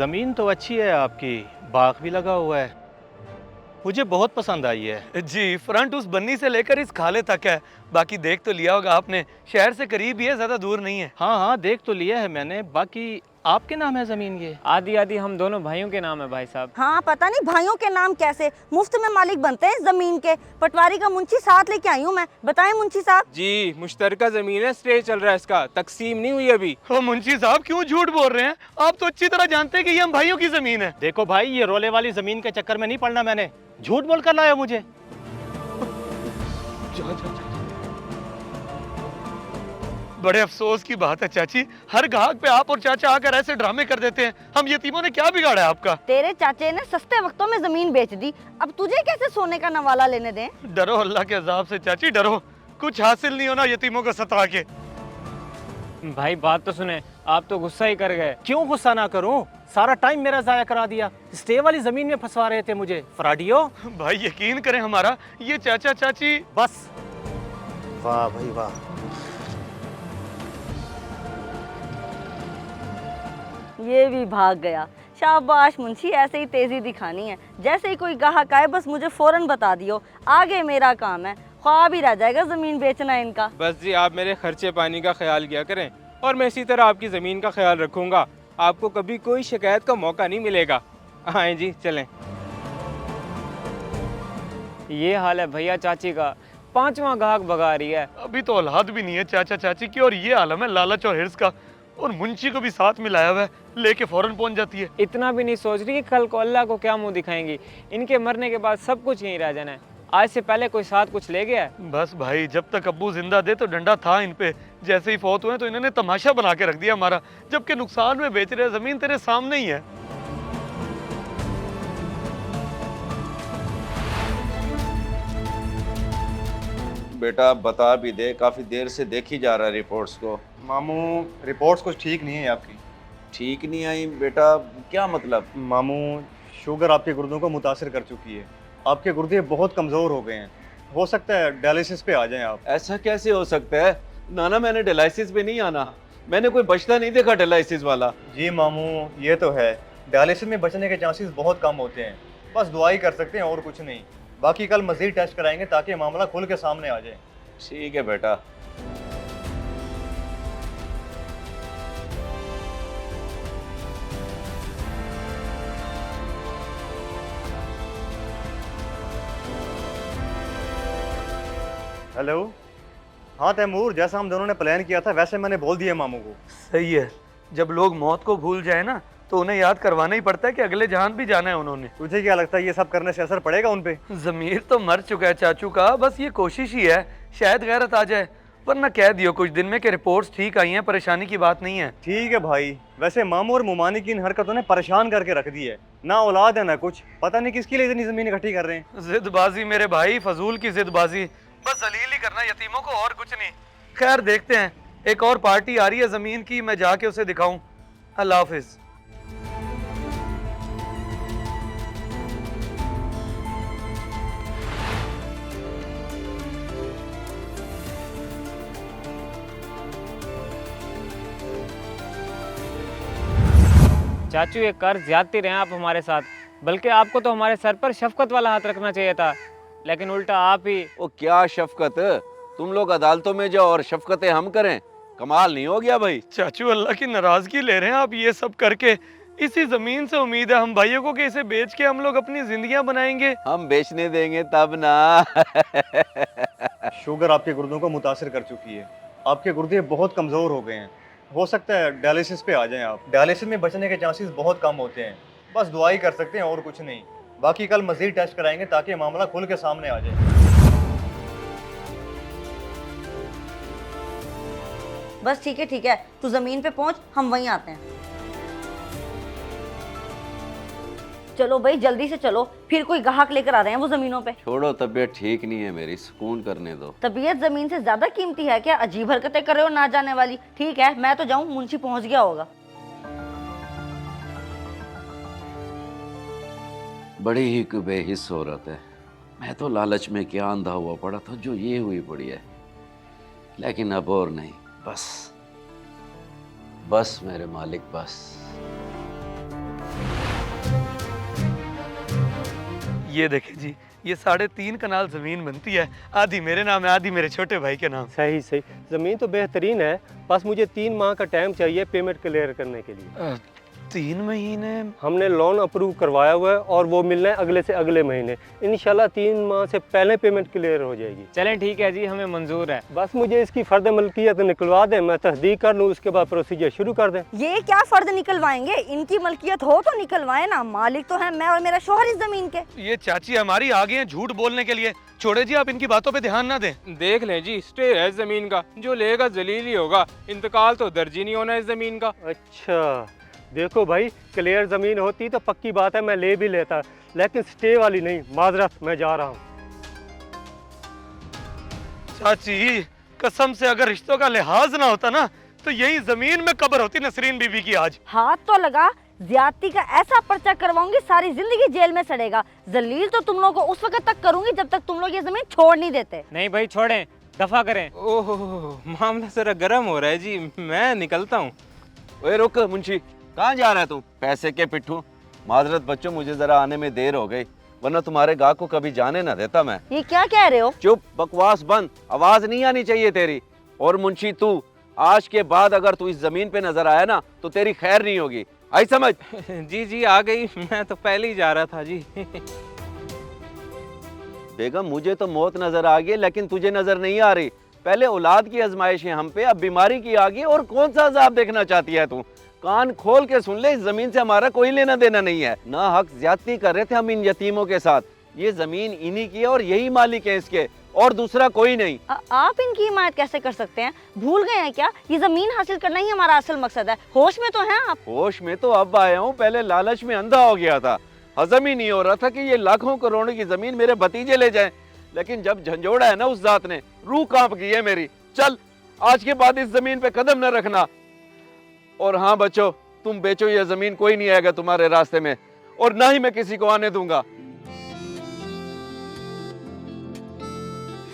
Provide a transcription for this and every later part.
ज़मीन तो अच्छी है आपकी, बाग भी लगा हुआ है, मुझे बहुत पसंद आई है। जी, फ्रंट उस बन्नी से लेकर इस खाले तक है। बाकी देख तो लिया होगा आपने, शहर से करीब ही है, ज्यादा दूर नहीं है। हाँ हाँ, देख तो लिया है मैंने। बाकी आपके नाम है ज़मीन ये? आधी आधी हम दोनों भाइयों के नाम है भाई साहब। हाँ, पता नहीं भाइयों के नाम कैसे मुफ्त में मालिक बनते हैं इस जमीन के। पटवारी का मुंशी साथ लेके आई हूँ मैं। बताएं मुंशी साहब। जी, मुश्तरका जमीन है, स्टे चल रहा है इसका, तकसीम नहीं हुई अभी। ओ मुंशी साहब, क्यों झूठ बोल रहे हैं? आप तो अच्छी तरह जानते हैं कि ये हम भाइयों की जमीन है। देखो भाई, ये रोले वाली ज़मीन के चक्कर में नहीं पड़ना मैंने, झूठ बोल कर लाया मुझे। बड़े अफसोस की बात है चाची, हर ग्राहक पे आप और चाचा आकर ऐसे ड्रामे कर देते हैं। हम यतीमों ने क्या बिगाड़ा है आपका? तेरे चाचे ने सस्ते वक्तों में जमीन बेच दी, अब तुझे कैसे सोने का नवाला लेने दें? डरो अल्लाह के अजाब से चाची, डरो। कुछ हासिल नहीं होना यतीमों को सता के। भाई बात तो सुने, आप तो गुस्सा ही कर गए। क्यों गुस्सा ना करूं? सारा टाइम मेरा ज़ाया करा दिया, स्टे वाली ज़मीन में फंसवा रहे थे मुझे, फ्राडियो। भाई यकीन करें हमारा, ये चाचा चाची। बस, वाह भाई वाह। ये भी भाग गया। शाबाश मुंशी, ऐसे ही तेजी दिखानी है। जैसे ही कोई ग्राहक आए बस मुझे फौरन बता दियो, आगे मेरा काम है। ख्वाब ही रह जाएगा जमीन बेचना इनका। बस जी, आप मेरे खर्चे पानी का ख्याल किया करें और मैं इसी तरह आपकी ज़मीन का ख्याल रखूंगा। आपको कभी कोई शिकायत का मौका नहीं मिलेगा। आए जी, चलें। ये हाल है भैया चाची का, 5वां गाहक भगा रही है। अभी तो औलाद भी नहीं है चाचा चाची की, और ये आलम है लालच और हिर्स का। और मुंशी को भी साथ मिलाया हुआ है, लेके फौरन पहुंच जाती है। इतना भी नहीं सोच रही कि कल को अल्लाह को क्या मुंह दिखाएंगी। इनके मरने के बाद सब कुछ यहीं रह जाना है। आज से पहले कोई साथ कुछ ले गया है? बस भाई, जब तक अब्बू जिंदा थे तो डंडा था इन पे, जैसे ही फौत हुए तो इन्होंने तमाशा बना के रख दिया हमारा, जबकि नुकसान में बेच रहे, जमीन तेरे सामने ही है। बेटा बता भी दे, काफ़ी देर से देखी जा रहा है रिपोर्ट्स को। मामू, रिपोर्ट्स कुछ ठीक नहीं है आपकी। ठीक नहीं आई बेटा? क्या मतलब? मामू, शुगर आपके गुर्दों को मुतासिर कर चुकी है। आपके गुर्दे बहुत कमज़ोर हो गए हैं, हो सकता है डायलिसिस पे आ जाएं आप। ऐसा कैसे हो सकता है? नाना, मैंने डायलिसिस पे नहीं आना, मैंने कोई बचता नहीं देखा डायलिसिस वाला। जी मामू, ये तो है, डायलिसिस में बचने के चांसेस बहुत कम होते हैं। बस दुआ ही कर सकते हैं और कुछ नहीं। बाकी कल मज़ीद टेस्ट कराएंगे ताकि मामला खुल के सामने आ जाए। ठीक है बेटा। हेलो। हाँ तैमूर, जैसा हम दोनों ने प्लान किया था वैसे मैंने बोल दिया मामू को। सही है, जब लोग मौत को भूल जाए ना तो उन्हें याद करवाना ही पड़ता है कि अगले जहान भी जाना है उन्होंने। तुझे क्या लगता है ये सब करने से असर पड़ेगा उन पे? जमीर तो मर चुका है चाचू का, बस ये कोशिश ही है, शायद गैरत आ जाए। वरना कह दियो कुछ दिन में कि रिपोर्ट्स ठीक आई हैं, परेशानी की बात नहीं है। ठीक है भाई। वैसे मामू और मुमानी की इन हरकतों ने परेशान करके रख दी है। ना औलाद है ना कुछ, पता नहीं किसके लिए इतनी जमीन इकट्ठी कर रहे हैं। जिदबाजी मेरे भाई, फजूल की जिदबाजी, बस जलील ही करना यतीमों को, और कुछ नहीं। खैर देखते हैं, एक और पार्टी आ रही है जमीन की, मैं जाके उसे दिखाऊं। अल्लाह हाफिज। चाचू, ये कर्ज ज्यादती रहे आप हमारे साथ, बल्कि आपको तो हमारे सर पर शफकत वाला हाथ रखना चाहिए था, लेकिन उल्टा आप ही। वो क्या शफकत? तुम लोग अदालतों में जाओ और शफकतें हम करें? कमाल नहीं हो गया भाई? चाचू, अल्लाह की नाराजगी ले रहे हैं आप ये सब करके। इसी जमीन से उम्मीद है हम भाइयों को कि इसे बेच के हम लोग अपनी जिंदगियां बनाएंगे। हम बेचने देंगे तब ना। शुगर आपके गुर्दों को मुतासिर कर चुकी है। आपके गुर्दे बहुत कमज़ोर हो गए हैं, हो सकता है डायलिसिस पे आ जाएं आप। डायलिसिस में बचने के चांसेस बहुत कम होते हैं। बस दुआ ही कर सकते हैं और कुछ नहीं। बाकी कल मज़ीद टेस्ट कराएंगे ताकि मामला खुल के सामने आ जाए। बस ठीक है, तू जमीन पे पहुंच, हम वहीं आते हैं। चलो भाई जल्दी से चलो, फिर कोई ग्राहक लेकर आ रहे हैं वो जमीनों पे। छोड़ो, तबीयत ठीक नहीं है मेरी, सुकून करने दो। तबीयत जमीन से ज्यादा कीमती है क्या? अजीब हरकतें कर रहे हो ना जाने वाली। ठीक है, मैं तो जाऊं, मुंशी पहुंच गया होगा। बड़ी ही बेहिस औरत है। मैं तो लालच में क्या अंधा हुआ पड़ा था जो ये हुई पड़ी है, लेकिन अब और नहीं। बस बस मेरे मालिक, बस। ये देखें जी, ये 3.5 कनाल ज़मीन बनती है, आधी मेरे नाम है, आधी मेरे छोटे भाई के नाम। सही सही, ज़मीन तो बेहतरीन है, बस मुझे 3 माह का टाइम चाहिए पेमेंट क्लियर करने के लिए। 3 महीने? हमने लोन अप्रूव करवाया हुआ है और वो मिलना है अगले से अगले महीने। इंशाल्लाह 3 माह से पहले पेमेंट क्लियर हो जाएगी। चलें ठीक है जी, हमें मंजूर है। बस मुझे इसकी फ़र्द मलकियत निकलवा दें, मैं तस्दीक कर लूँ, उसके बाद प्रोसीजर शुरू कर दें। ये क्या फर्द निकलवाएंगे? इनकी मलकियत हो तो निकलवाए ना, मालिक तो है मैं और मेरा शोहर इस जमीन के। ये चाची हमारी आ गए हैं झूठ बोलने के लिए। छोड़े जी, आप इनकी बातों पे ध्यान ना दें। देख लें जी, स्टे है ज़मीन का, जो लेगा जलील ही होगा, इंतकाल तो दर्जी नहीं होना इस ज़मीन का। अच्छा देखो भाई, क्लियर ज़मीन होती तो पक्की बात है मैं ले भी लेता, लेकिन स्टे वाली नहीं। माजरत, मैं जा रहा हूँ। चाची कसम से, अगर रिश्तों का लिहाज ना होता ना तो यही जमीन में कब्र होती नसरीन बीबी की आज। हाथ तो लगा, ज्यादती का ऐसा पर्चा करवाऊंगी सारी जिंदगी जेल में सड़ेगा। जलील तो तुम लोगों को उस वक्त तक करूंगी जब तक तुम लोग ये जमीन छोड़ नहीं देते। नहीं भाई छोड़ें, दफा करें। ओह, मामला जरा गर्म हो रहा है जी, मैं निकलता हूँ। ओए रुक मुंशी, कहाँ जा रहा है तू? पैसे के पिट्ठू। माजरत बच्चों, मुझे जरा आने में देर हो गई, वरना तुम्हारे गाहक को कभी जाने ना देता मैं। ये क्या कह रहे हो? चुप, बकवास बंद, आवाज नहीं आनी चाहिए तेरी। और मुंशी तू, आज के बाद अगर तू इस जमीन पे नजर आया ना तो तेरी खैर नहीं होगी, आई समझ? जी जी आ गई, मैं तो पहले ही जा रहा था जी। बेगम, मुझे तो मौत नजर आ गई लेकिन तुझे नजर नहीं आ रही। पहले औलाद की आजमाइशें हम पे, अब बीमारी की आ गई, और कौन सा अजाब देखना चाहती है तू? कान खोल के सुन ले, इस जमीन से हमारा कोई लेना देना नहीं है। ना हक ज्यादती कर रहे थे हम इन यतीमों के साथ। ये जमीन इन्हीं की है और यही मालिक है इसके, और दूसरा कोई नहीं। आप इनकी हिमायत कैसे कर सकते हैं? भूल गए हैं क्या? ये जमीन हासिल करना ही हमारा असल मकसद है। होश में तो हैं आप? होश में तो अब आया हूँ, पहले लालच में अंधा हो गया था। हजम ही नहीं हो रहा था कि ये लाखों करोड़ों की जमीन मेरे भतीजे ले जाएं। लेकिन जब झंझोड़ा है ना उस जात ने, रूह कांप गई है मेरी। चल, आज के बाद इस जमीन पे कदम न रखना। और हाँ बच्चों, तुम बेचो ये जमीन, कोई नहीं आएगा तुम्हारे रास्ते में, और ना ही मैं किसी को आने दूंगा।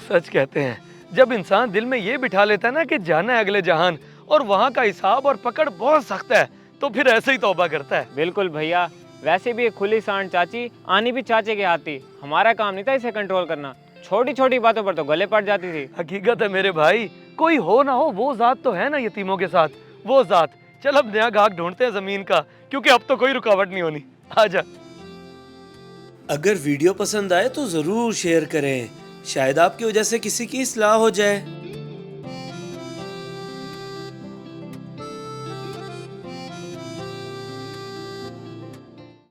सच कहते हैं, जब इंसान दिल में ये बिठा लेता है ना कि जाना है अगले जहान और वहाँ का हिसाब और पकड़ बहुत सख्त है, तो फिर ऐसे ही तौबा करता है। बिल्कुल भैया, वैसे भी एक खुली सांड चाची आनी भी चाचे के हाथ थी। हमारा काम नहीं था इसे कंट्रोल करना, छोटी छोटी बातों पर तो गले पड़ जाती थी। हकीकत है मेरे भाई, कोई हो ना हो वो जात तो है ना यतीमों के साथ, वो जात। चल अब नया गाहक ढूंढते हैं जमीन का, क्योंकि अब तो कोई रुकावट नहीं होनी। आजा। अगर वीडियो पसंद आए तो ज़रूर शेयर करें, शायद आपकी वजह से किसी की इस्लाह हो जाए।